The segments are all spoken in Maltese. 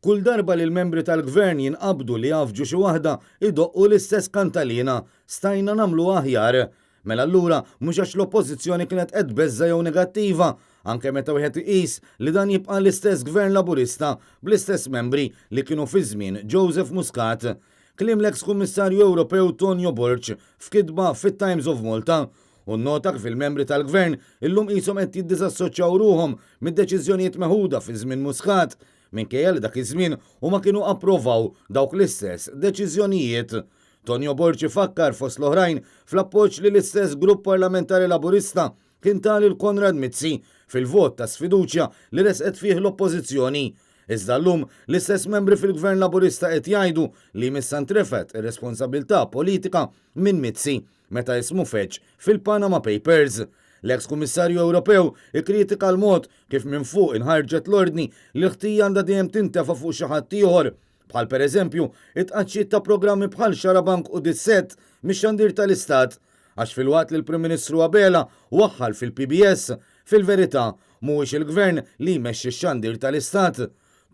Kull darba li l-membri tal-gvern jinqabdu li jafġu xi waħda idoqqu l-istess kantalina stajna nagħmlu aħjar. Mela allura mhux għax l-oppożizzjoni kienet qed beżża jew negattiva, anke meta wieħed iqis li dan jibqa' l-istess gvern Laburista bl-istess membri li kienu fi żmien Joseph Muscat. Kliem l-eks Kummissarju Ewropew Tonio Borg f'kitba fit-Times of Malta u nota fil-membri tal-gvern illum qishom qed jiddisassoċjaw ruhom mid-deċiżjonijiet meħuda fi żmien Muscat minkejja li dak iż-żmien huma kienu approvaw dawk l-istess deċiżjonijiet. Tonio Borg ifakkar fost l-oħrajn fl-appoġġ li l-istess grupp parlamentari Laburista kien tali l-Konrad Mizzi fil-vot ta' sfiduċja li resqet fih l-oppożizzjoni. Iżda llum l-istess membri fil-Gvern Laburista qed jgħidu li missa ntrefet ir-responsabilità politika minn Mizzi meta jismu feċ fil-Panama Papers. L-eks Kummissarju Ewropew ikkritika l-mod kif minn fuq inħarġet l-ordni li ħtija għandha dejjem tintefa' fuq xi ħadd ieħor, bħal pereżempju it-tqaċċiet ta' programmi bħal Xarabank u Disset mix-xandir tal-Istat, għax fil-waqt li l-Prim Ministru Abela waħħal fil-PBS fil-verità mhuwiex il-gvern li jmexxi x-xandir tal-Istat.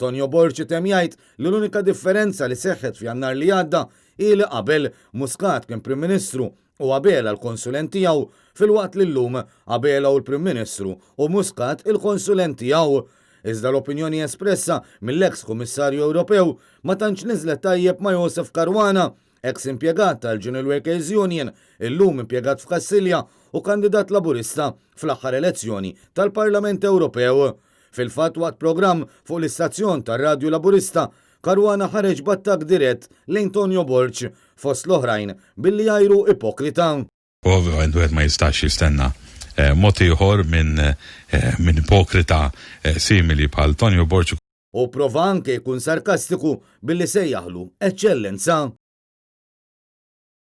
Tonio Borg tem jgħid li l-unika differenza li seħħet f'Jannar li għadda hi li qabel Muscat kien Prim Ministru u Abela l-konsulent tiegħu fil-waqt li llum Abela u l-Prim Ministru u Muscat il-konsulent tiegħu. Iżda l-opinjoni espressa mill-eks Kummissarju Ewropew ma tantx niżlet tajjeb ma' Joseph Caruana, eks impjegat tal-General Workers Union, illum impjegat f'Kassilja u kandidat Laburista fl-aħħar elezzjoni tal-Parlament Ewropew. Fil-fatt waqt programm fuq l-istazzjon tar-Radju Laburista, Caruana ħareġ b'attakk dirett lejn Tonio Borg fost l-oħrajn billi jgħidu ipokrita. Għandu ma jistax jistenna mod ieħor minn ipokrita simili bħal Tonio Borg. U prova anke jkun sarkastiku billi sejjaħlu eċċellenza.